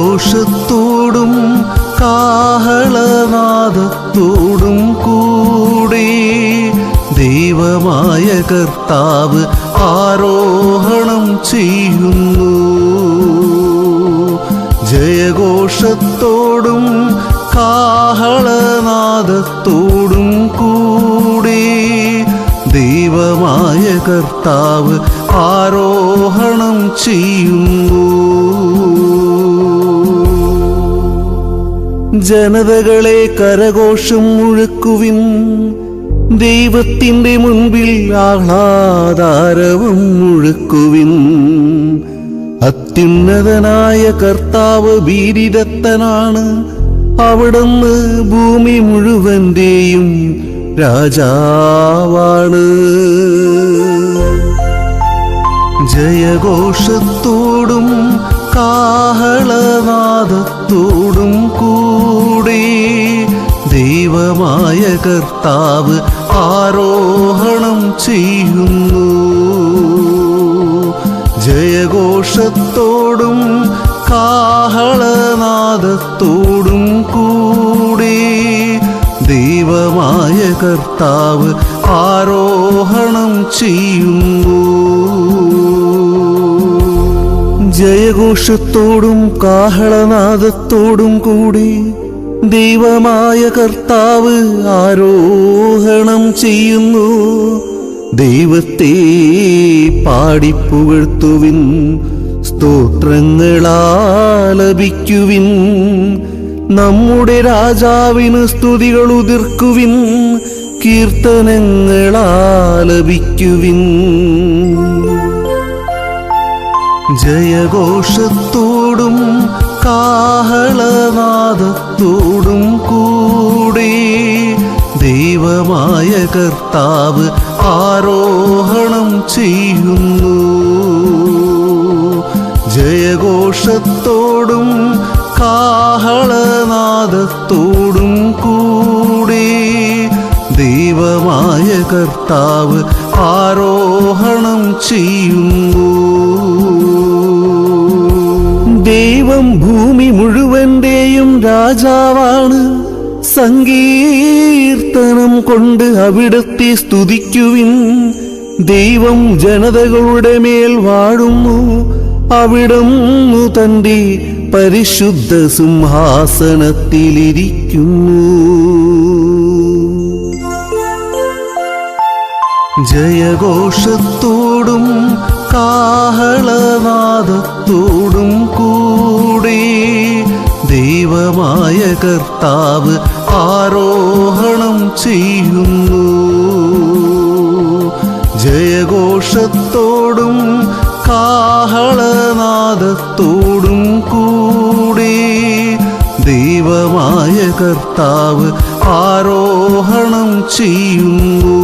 ജയഘോഷത്തോടും കാഹളനാദത്തോടും കൂടി ദൈവമായ കർത്താവ് ആരോഹണം ചെയ്യുന്നു. ജയഘോഷത്തോടും കാഹളനാദത്തോടും കൂടി ദൈവമായ കർത്താവ് ആരോഹണം ചെയ്യുന്നു. ജനതകളെ കരഘോഷം മുഴക്കുവിൻ, ദൈവത്തിൻ്റെ മുൻപിൽ ആഹ്ലാദാരവം മുഴക്കുവിൻ. അത്യുന്നതനായ കർത്താവ് ഭീതിദത്തനാണ്, അവിടുന്ന് ഭൂമി മുഴുവന്റെയും രാജാവാണ്. ജയഘോഷത്തോടും കാഹളനാദത്തോടും കൂടി ദൈവമായ കർത്താവ് ആരോഹണം ചെയ്യുന്നു. ജയഘോഷത്തോടും കാഹളനാദത്തോടും കൂടി ദൈവമായ കർത്താവ് ആരോഹണം ചെയ്യുന്നു. ജയഘോഷത്തോടും കാഹളനാദത്തോടും കൂടി ദൈവമായ കർത്താവ് ആരോഹണം ചെയ്യുന്നു. ദൈവത്തെ പാടിപ്പുകഴ്ത്തുവിൻ, സ്തോത്രങ്ങളാലപിക്കുവിൻ. നമ്മുടെ രാജാവിന് സ്തുതികൾ ഉതിർക്കുവിൻ, കീർത്തനങ്ങളാലപിക്കുവിൻ. ജയഘോഷത്തോടും കാഹളനാദത്തോടും കൂടി ദൈവമായ കർത്താവ് ആരോഹണം ചെയ്യുന്നു. ജയഘോഷത്തോടും കാഹളനാദത്തോടും കൂടി ദൈവമായ കർത്താവ് ആരോഹണം ചെയ്യുന്നു. ദൈവം ഭൂമി മുഴുവന്റെയും രാജാവാണ്. സങ്കീർത്തനം കൊണ്ട് അവിടുത്തെ സ്തുതിക്കുവിൻ. ദൈവം ജനതകളുടെ മേൽ വാഴുന്നു, അവിടുന്ന് തന്റെ പരിശുദ്ധ സിംഹാസനത്തിലിരിക്കുന്നു. ജയഘോഷത്തോടും കാഹളനാദത്തോടും കൂടി ദൈവമായ കർത്താവ് ആരോഹണം ചെയ്യുന്നു. ജയഘോഷത്തോടും കാഹളനാദത്തോടും കൂടി ദൈവമായ കർത്താവ് ആരോഹണം ചെയ്യുന്നു.